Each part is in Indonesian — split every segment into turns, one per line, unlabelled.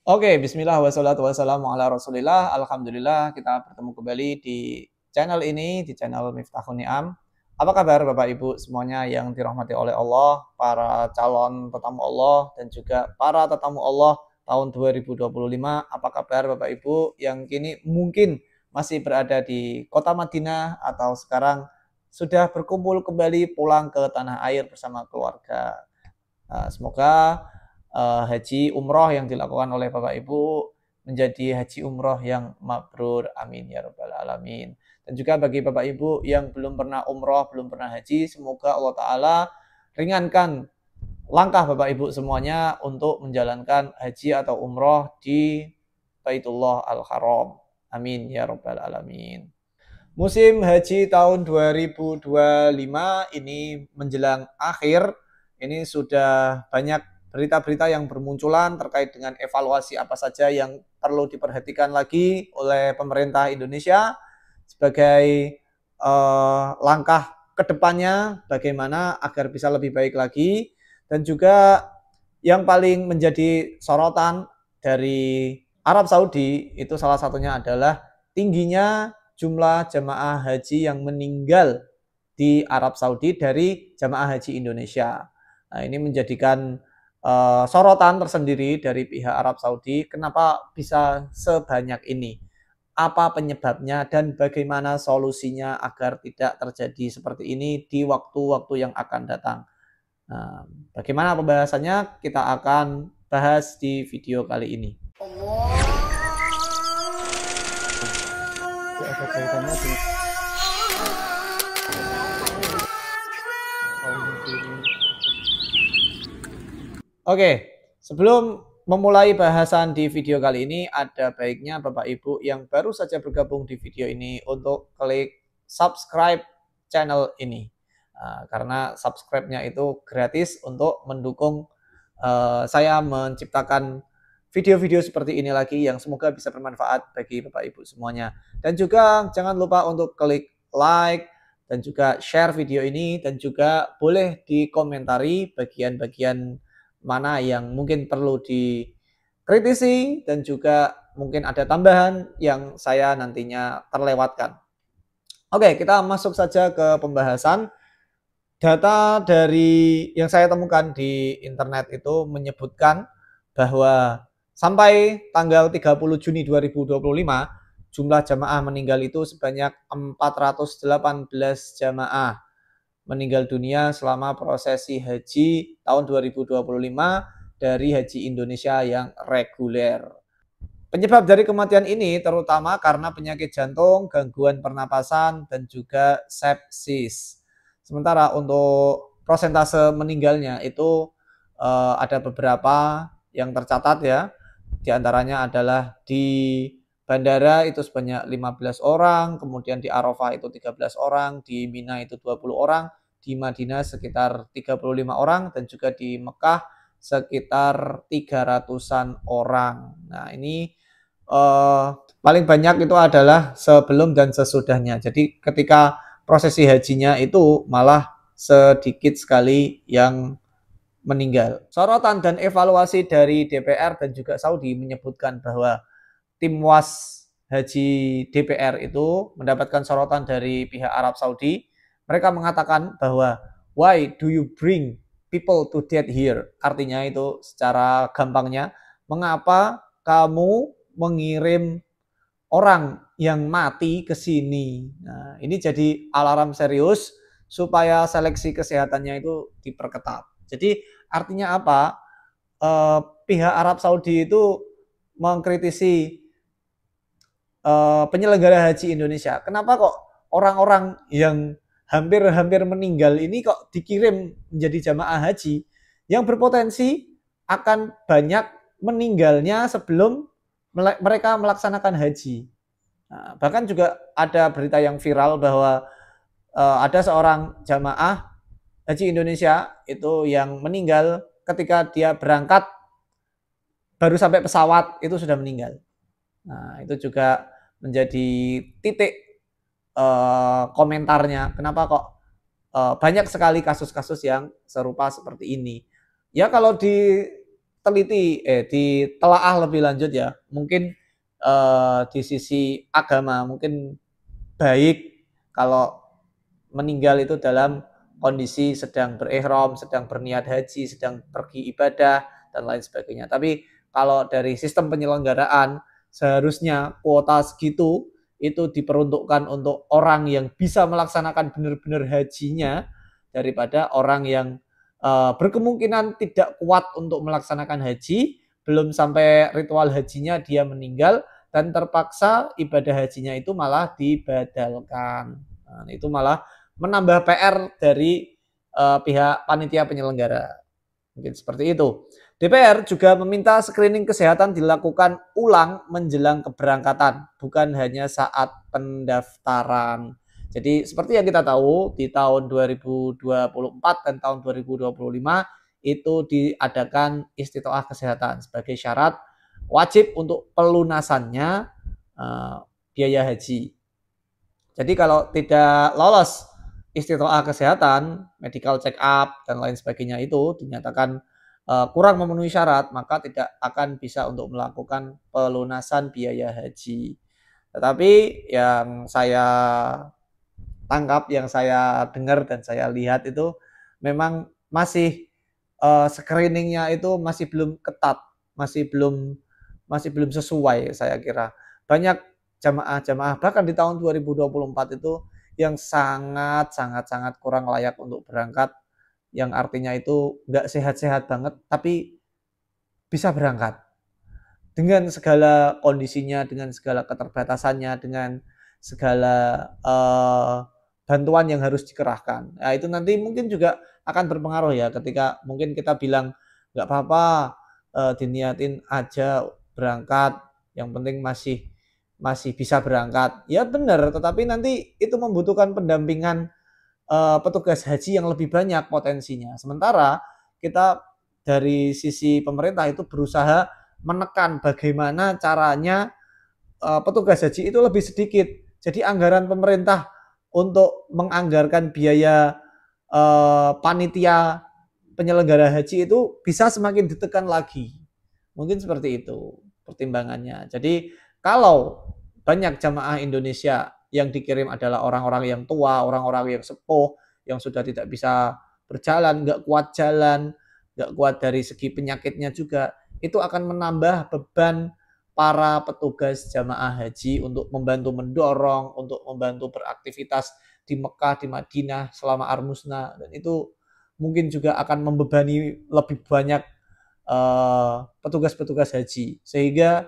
Oke, bismillah wassalatu wassalamu ala Rasulillah. Alhamdulillah kita bertemu kembali di channel ini, di channel Miftahun Ni'am. Apa kabar Bapak Ibu semuanya yang dirahmati oleh Allah, para calon tetamu Allah dan juga para tetamu Allah tahun 2025. Apa kabar Bapak Ibu yang kini mungkin masih berada di kota Madinah atau sekarang sudah berkumpul kembali pulang ke tanah air bersama keluarga. Semoga haji umroh yang dilakukan oleh Bapak Ibu menjadi haji umroh yang mabrur. Amin ya rabbal alamin. Dan juga bagi Bapak Ibu yang belum pernah umroh, belum pernah haji, semoga Allah Ta'ala ringankan langkah Bapak Ibu semuanya untuk menjalankan haji atau umroh di Baitullah Al-Haram. Amin ya rabbal alamin. Musim haji tahun 2025 ini menjelang akhir. Ini sudah banyak berita-berita yang bermunculan terkait dengan evaluasi apa saja yang perlu diperhatikan lagi oleh pemerintah Indonesia sebagai langkah kedepannya bagaimana agar bisa lebih baik lagi. Dan juga yang paling menjadi sorotan dari Arab Saudi itu salah satunya adalah tingginya jumlah jamaah haji yang meninggal di Arab Saudi dari jamaah haji Indonesia. Nah, ini menjadikan sorotan tersendiri dari pihak Arab Saudi. Kenapa bisa sebanyak ini? Apa penyebabnya dan bagaimana solusinya agar tidak terjadi seperti ini di waktu-waktu yang akan datang? Nah, bagaimana pembahasannya? Kita akan bahas di video kali ini. Ada kaitannya dengan Oke, sebelum memulai bahasan di video kali ini, ada baiknya Bapak Ibu yang baru saja bergabung di video ini untuk klik subscribe channel ini. Karena subscribe-nya itu gratis untuk mendukung saya menciptakan video-video seperti ini lagi yang semoga bisa bermanfaat bagi Bapak Ibu semuanya. Dan juga jangan lupa untuk klik like dan juga share video ini, dan juga boleh dikomentari bagian-bagian mana yang mungkin perlu dikritisi dan juga mungkin ada tambahan yang saya nantinya terlewatkan. Oke, kita masuk saja ke pembahasan. Data dari yang saya temukan di internet itu menyebutkan bahwa sampai tanggal 30 Juni 2025 jumlah jamaah meninggal itu sebanyak 418 jamaah meninggal dunia selama prosesi haji tahun 2025 dari haji Indonesia yang reguler. Penyebab dari kematian ini terutama karena penyakit jantung, gangguan pernapasan, dan juga sepsis. Sementara untuk prosentase meninggalnya itu ada beberapa yang tercatat ya. Di antaranya adalah di bandara itu sebanyak 15 orang, kemudian di Arafah itu 13 orang, di Mina itu 20 orang, di Madinah sekitar 35 orang, dan juga di Mekah sekitar 300-an orang. Nah, ini paling banyak itu adalah sebelum dan sesudahnya. Jadi ketika prosesi hajinya itu malah sedikit sekali yang meninggal. Sorotan dan evaluasi dari DPR dan juga Saudi menyebutkan bahwa tim was haji DPR itu mendapatkan sorotan dari pihak Arab Saudi. Mereka mengatakan bahwa why do you bring people to death here? Artinya itu secara gampangnya, mengapa kamu mengirim orang yang mati ke sini? Nah, ini jadi alarm serius supaya seleksi kesehatannya itu diperketat. Jadi artinya apa? Pihak Arab Saudi itu mengkritisi penyelenggara haji Indonesia. Kenapa kok orang-orang yang hampir-hampir meninggal ini kok dikirim menjadi jamaah haji yang berpotensi akan banyak meninggalnya sebelum mereka melaksanakan haji. Nah, bahkan juga ada berita yang viral bahwa ada seorang jamaah haji Indonesia itu yang meninggal ketika dia berangkat baru sampai pesawat itu sudah meninggal. Nah, itu juga menjadi titik komentarnya. Kenapa kok banyak sekali kasus-kasus yang serupa seperti ini? Ya kalau di ditelaah lebih lanjut ya. Mungkin di sisi agama mungkin baik kalau meninggal itu dalam kondisi sedang berihram, sedang berniat haji, sedang pergi ibadah dan lain sebagainya. Tapi kalau dari sistem penyelenggaraan seharusnya kuota segitu itu diperuntukkan untuk orang yang bisa melaksanakan benar-benar hajinya daripada orang yang berkemungkinan tidak kuat untuk melaksanakan haji, belum sampai ritual hajinya dia meninggal dan terpaksa ibadah hajinya itu malah dibadalkan. Nah, itu malah menambah PR dari pihak panitia penyelenggara. Mungkin seperti itu. DPR juga meminta screening kesehatan dilakukan ulang menjelang keberangkatan, bukan hanya saat pendaftaran. Jadi seperti yang kita tahu di tahun 2024 dan tahun 2025 itu diadakan istitoah kesehatan sebagai syarat wajib untuk pelunasannya biaya haji. Jadi kalau tidak lolos istitoah kesehatan, medical check up dan lain sebagainya itu dinyatakan kurang memenuhi syarat, maka tidak akan bisa untuk melakukan pelunasan biaya haji. Tetapi yang saya tangkap, yang saya dengar dan saya lihat itu memang masih screeningnya itu masih belum ketat, masih belum sesuai saya kira. Banyak jamaah-jamaah bahkan di tahun 2024 itu yang sangat kurang layak untuk berangkat, yang artinya itu nggak sehat-sehat banget tapi bisa berangkat dengan segala kondisinya, dengan segala keterbatasannya, dengan segala bantuan yang harus dikerahkan. Nah, itu nanti mungkin juga akan berpengaruh ya ketika mungkin kita bilang nggak apa-apa, diniatin aja berangkat, yang penting masih bisa berangkat. Ya benar, tetapi nanti itu membutuhkan pendampingan petugas haji yang lebih banyak potensinya. Sementara kita dari sisi pemerintah itu berusaha menekan bagaimana caranya petugas haji itu lebih sedikit. Jadi anggaran pemerintah untuk menganggarkan biaya panitia penyelenggara haji itu bisa semakin ditekan lagi. Mungkin seperti itu pertimbangannya. Jadi kalau banyak jamaah Indonesia yang dikirim adalah orang-orang yang tua, orang-orang yang sepuh, yang sudah tidak bisa berjalan, nggak kuat jalan, nggak kuat dari segi penyakitnya juga, itu akan menambah beban para petugas jamaah haji untuk membantu mendorong, untuk membantu beraktivitas di Mekah, di Madinah selama Armusna, dan itu mungkin juga akan membebani lebih banyak petugas-petugas haji, sehingga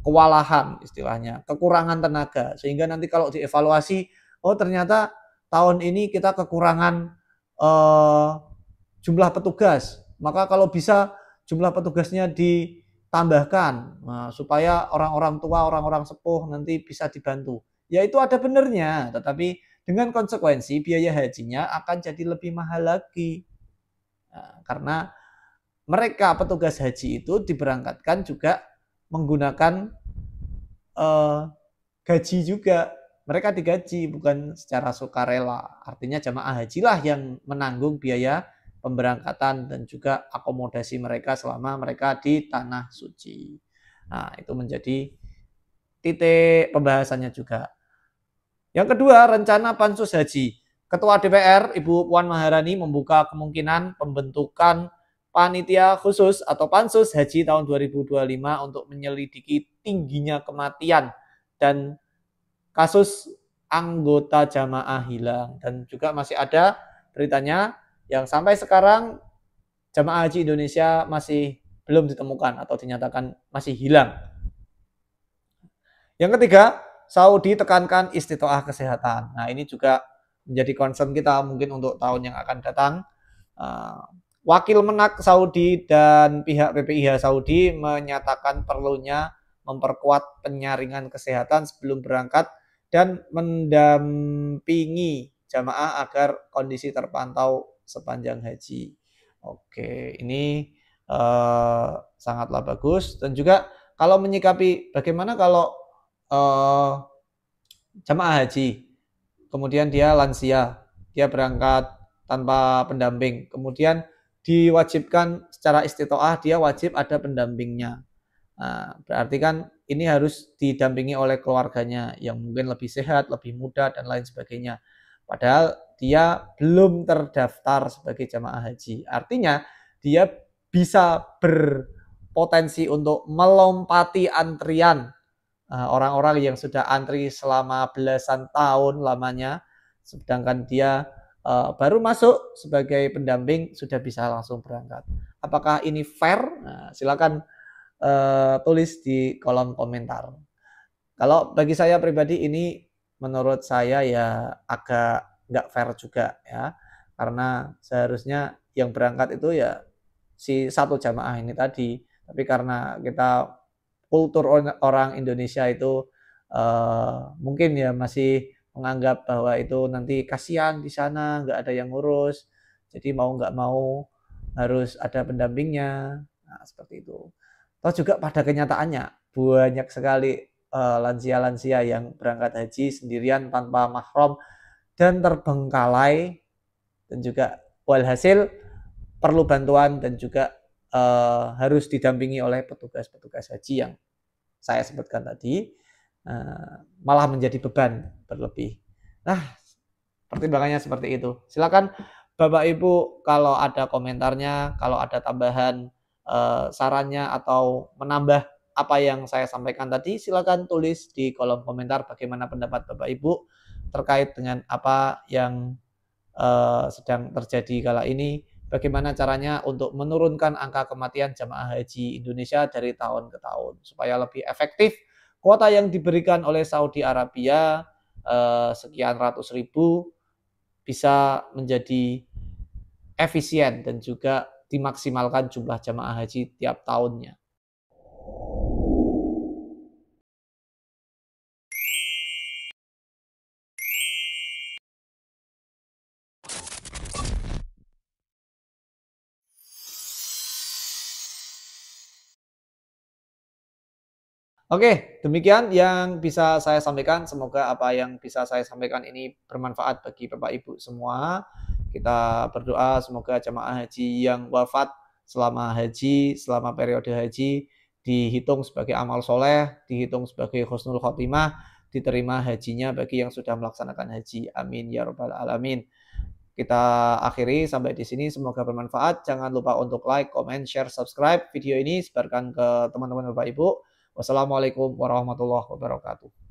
kewalahan istilahnya, kekurangan tenaga, sehingga nanti kalau dievaluasi, oh ternyata tahun ini kita kekurangan jumlah petugas, maka kalau bisa jumlah petugasnya ditambahkan, supaya orang-orang tua, orang-orang sepuh nanti bisa dibantu. Ya itu ada benernya, tetapi dengan konsekuensi biaya hajinya akan jadi lebih mahal lagi. Nah, karena mereka petugas haji itu diberangkatkan juga menggunakan gaji juga. Mereka digaji bukan secara sukarela. Artinya jamaah hajilah yang menanggung biaya pemberangkatan dan juga akomodasi mereka selama mereka di tanah suci. Nah, itu menjadi titik pembahasannya juga. Yang kedua, rencana pansus haji. Ketua DPR Ibu Puan Maharani membuka kemungkinan pembentukan panitia khusus atau pansus haji tahun 2025 untuk menyelidiki tingginya kematian dan kasus anggota jamaah hilang. Dan juga masih ada beritanya yang sampai sekarang jamaah haji Indonesia masih belum ditemukan atau dinyatakan masih hilang. Yang ketiga, Saudi tekankan istitoah kesehatan. Nah, ini juga menjadi concern kita mungkin untuk tahun yang akan datang. Wakil Menak Saudi dan pihak PPIH Saudi menyatakan perlunya memperkuat penyaringan kesehatan sebelum berangkat dan mendampingi jamaah agar kondisi terpantau sepanjang haji. Oke, ini sangatlah bagus. Dan juga kalau menyikapi bagaimana kalau jamaah haji, kemudian dia lansia, dia berangkat tanpa pendamping, kemudian diwajibkan secara istitoah, dia wajib ada pendampingnya. Nah, berarti kan ini harus didampingi oleh keluarganya yang mungkin lebih sehat, lebih muda, dan lain sebagainya. Padahal dia belum terdaftar sebagai jamaah haji. Artinya dia bisa berpotensi untuk melompati antrian orang-orang yang sudah antri selama belasan tahun lamanya, sedangkan dia baru masuk sebagai pendamping sudah bisa langsung berangkat. Apakah ini fair? Nah, silakan tulis di kolom komentar. Kalau bagi saya pribadi ini menurut saya ya agak nggak fair juga ya, karena seharusnya yang berangkat itu ya si satu jamaah ini tadi, tapi karena kita kultur orang Indonesia itu mungkin ya masih menganggap bahwa itu nanti kasihan di sana nggak ada yang ngurus, jadi mau nggak mau harus ada pendampingnya. Nah, seperti itu. Toh juga pada kenyataannya banyak sekali lansia-lansia yang berangkat haji sendirian tanpa mahram dan terbengkalai, dan juga walhasil perlu bantuan dan juga harus didampingi oleh petugas-petugas haji yang saya sebutkan tadi, malah menjadi beban berlebih. Nah, pertimbangannya seperti itu. Silakan Bapak Ibu kalau ada komentarnya, kalau ada tambahan sarannya atau menambah apa yang saya sampaikan tadi, silakan tulis di kolom komentar bagaimana pendapat Bapak Ibu terkait dengan apa yang sedang terjadi kala ini. Bagaimana caranya untuk menurunkan angka kematian jamaah haji Indonesia dari tahun ke tahun supaya lebih efektif kuota yang diberikan oleh Saudi Arabia sekian ratus ribu bisa menjadi efisien dan juga dimaksimalkan jumlah jamaah haji tiap tahunnya. Oke, demikian yang bisa saya sampaikan. Semoga apa yang bisa saya sampaikan ini bermanfaat bagi Bapak Ibu semua. Kita berdoa semoga jamaah haji yang wafat selama haji, selama periode haji, dihitung sebagai amal soleh, dihitung sebagai husnul khotimah, diterima hajinya bagi yang sudah melaksanakan haji. Amin ya rabbal alamin. Kita akhiri sampai di sini. Semoga bermanfaat. Jangan lupa untuk like, comment, share, subscribe video ini. Sebarkan ke teman-teman Bapak Ibu. Wassalamualaikum warahmatullahi wabarakatuh.